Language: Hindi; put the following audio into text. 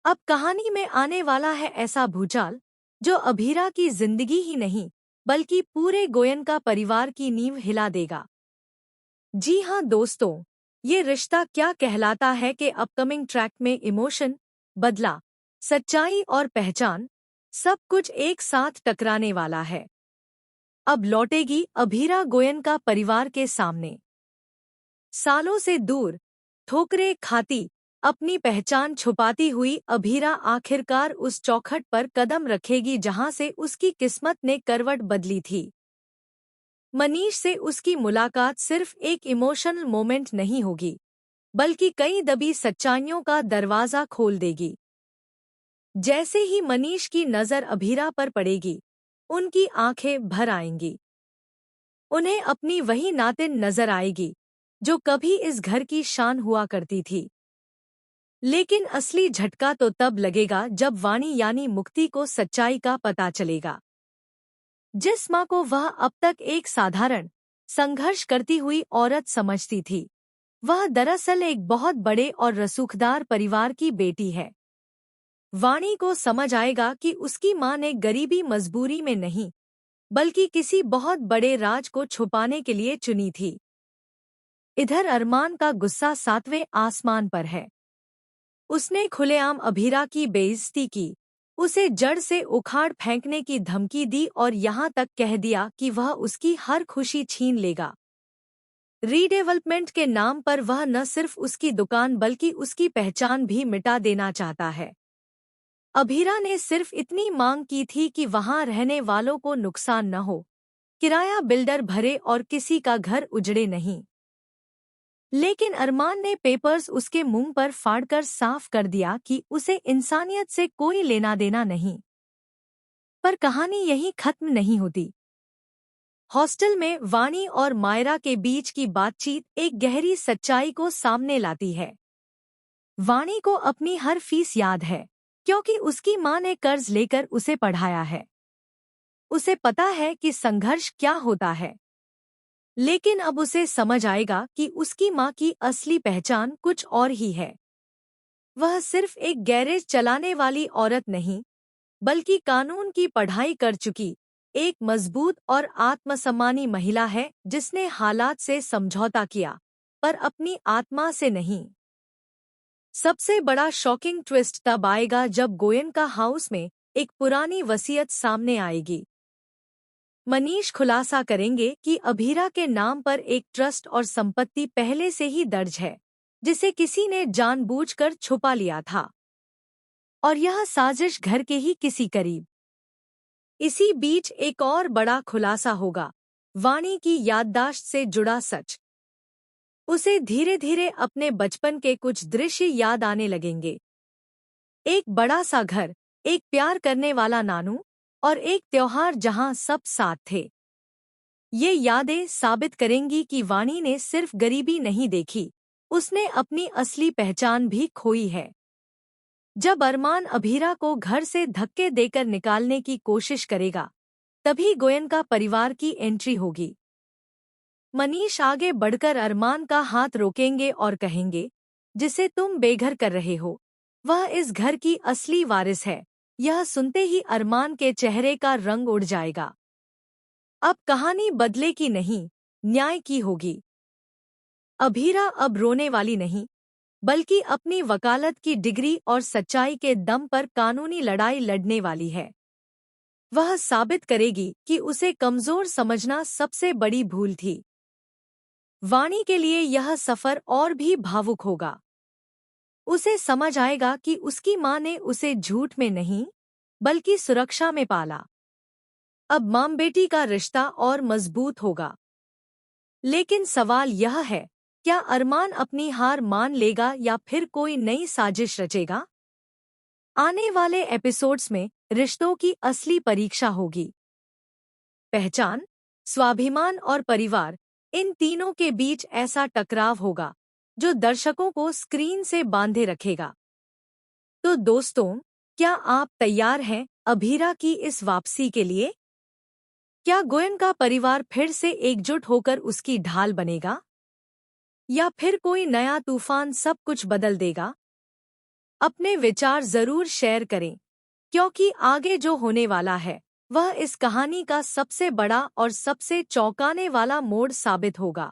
अब कहानी में आने वाला है ऐसा भूचाल जो अभीरा की जिंदगी ही नहीं बल्कि पूरे गोयन का परिवार की नींव हिला देगा। जी हाँ दोस्तों, ये रिश्ता क्या कहलाता है कि अपकमिंग ट्रैक में इमोशन, बदला, सच्चाई और पहचान सब कुछ एक साथ टकराने वाला है। अब लौटेगी अभीरा गोयन का परिवार के सामने। सालों से दूर, ठोकरें खाती, अपनी पहचान छुपाती हुई अभीरा आखिरकार उस चौखट पर कदम रखेगी जहां से उसकी किस्मत ने करवट बदली थी। मनीष से उसकी मुलाकात सिर्फ एक इमोशनल मोमेंट नहीं होगी, बल्कि कई दबी सच्चाइयों का दरवाजा खोल देगी। जैसे ही मनीष की नज़र अभीरा पर पड़ेगी, उनकी आंखें भर आएंगी। उन्हें अपनी वही नातिन नजर आएगी जो कभी इस घर की शान हुआ करती थी। लेकिन असली झटका तो तब लगेगा जब वाणी यानी मुक्ति को सच्चाई का पता चलेगा। जिस माँ को वह अब तक एक साधारण, संघर्ष करती हुई औरत समझती थी, वह दरअसल एक बहुत बड़े और रसूखदार परिवार की बेटी है। वाणी को समझ आएगा कि उसकी माँ ने गरीबी मजबूरी में नहीं, बल्कि किसी बहुत बड़े राज को छुपाने के लिए चुनी थी। इधर अरमान का गुस्सा सातवें आसमान पर है। उसने खुलेआम अभीरा की बेइज्जती की, उसे जड़ से उखाड़ फेंकने की धमकी दी और यहाँ तक कह दिया कि वह उसकी हर खुशी छीन लेगा। रीडेवलपमेंट के नाम पर वह न सिर्फ उसकी दुकान बल्कि उसकी पहचान भी मिटा देना चाहता है। अभीरा ने सिर्फ इतनी मांग की थी कि वहां रहने वालों को नुकसान न हो, किराया बिल्डर भरे और किसी का घर उजड़े नहीं। लेकिन अरमान ने पेपर्स उसके मुंह पर फाड़कर साफ कर दिया कि उसे इंसानियत से कोई लेना देना नहीं। पर कहानी यहीं खत्म नहीं होती। हॉस्टल में वाणी और मायरा के बीच की बातचीत एक गहरी सच्चाई को सामने लाती है। वाणी को अपनी हर फीस याद है, क्योंकि उसकी माँ ने कर्ज लेकर उसे पढ़ाया है। उसे पता है कि संघर्ष क्या होता है। लेकिन अब उसे समझ आएगा कि उसकी माँ की असली पहचान कुछ और ही है। वह सिर्फ एक गैरेज चलाने वाली औरत नहीं, बल्कि कानून की पढ़ाई कर चुकी एक मजबूत और आत्मसम्मानी महिला है जिसने हालात से समझौता किया, पर अपनी आत्मा से नहीं। सबसे बड़ा शॉकिंग ट्विस्ट तब आएगा जब गोयन का हाउस में एक पुरानी वसीयत सामने आएगी। मनीष खुलासा करेंगे कि अभीरा के नाम पर एक ट्रस्ट और संपत्ति पहले से ही दर्ज है, जिसे किसी ने जानबूझकर छुपा लिया था, और यह साजिश घर के ही किसी करीब। इसी बीच एक और बड़ा खुलासा होगा, वाणी की याददाश्त से जुड़ा सच। उसे धीरे धीरे अपने बचपन के कुछ दृश्य याद आने लगेंगे। एक बड़ा सा घर, एक प्यार करने वाला नानू और एक त्योहार जहां सब साथ थे। ये यादें साबित करेंगी कि वाणी ने सिर्फ गरीबी नहीं देखी, उसने अपनी असली पहचान भी खोई है। जब अरमान अभीरा को घर से धक्के देकर निकालने की कोशिश करेगा, तभी गोयन का परिवार की एंट्री होगी। मनीष आगे बढ़कर अरमान का हाथ रोकेंगे और कहेंगे, जिसे तुम बेघर कर रहे हो, वह इस घर की असली वारिस है। यह सुनते ही अरमान के चेहरे का रंग उड़ जाएगा। अब कहानी बदले की नहीं, न्याय की होगी। अभीरा अब रोने वाली नहीं, बल्कि अपनी वकालत की डिग्री और सच्चाई के दम पर कानूनी लड़ाई लड़ने वाली है। वह साबित करेगी कि उसे कमजोर समझना सबसे बड़ी भूल थी। वाणी के लिए यह सफर और भी भावुक होगा। उसे समझ आएगा कि उसकी माँ ने उसे झूठ में नहीं, बल्कि सुरक्षा में पाला। अब माँ बेटी का रिश्ता और मजबूत होगा। लेकिन सवाल यह है, क्या अरमान अपनी हार मान लेगा या फिर कोई नई साजिश रचेगा? आने वाले एपिसोड्स में रिश्तों की असली परीक्षा होगी। पहचान, स्वाभिमान और परिवार, इन तीनों के बीच ऐसा टकराव होगा जो दर्शकों को स्क्रीन से बांधे रखेगा। तो दोस्तों, क्या आप तैयार हैं अभीरा की इस वापसी के लिए? क्या गोयन का परिवार फिर से एकजुट होकर उसकी ढाल बनेगा, या फिर कोई नया तूफान सब कुछ बदल देगा? अपने विचार जरूर शेयर करें, क्योंकि आगे जो होने वाला है वह इस कहानी का सबसे बड़ा और सबसे चौंकाने वाला मोड़ साबित होगा।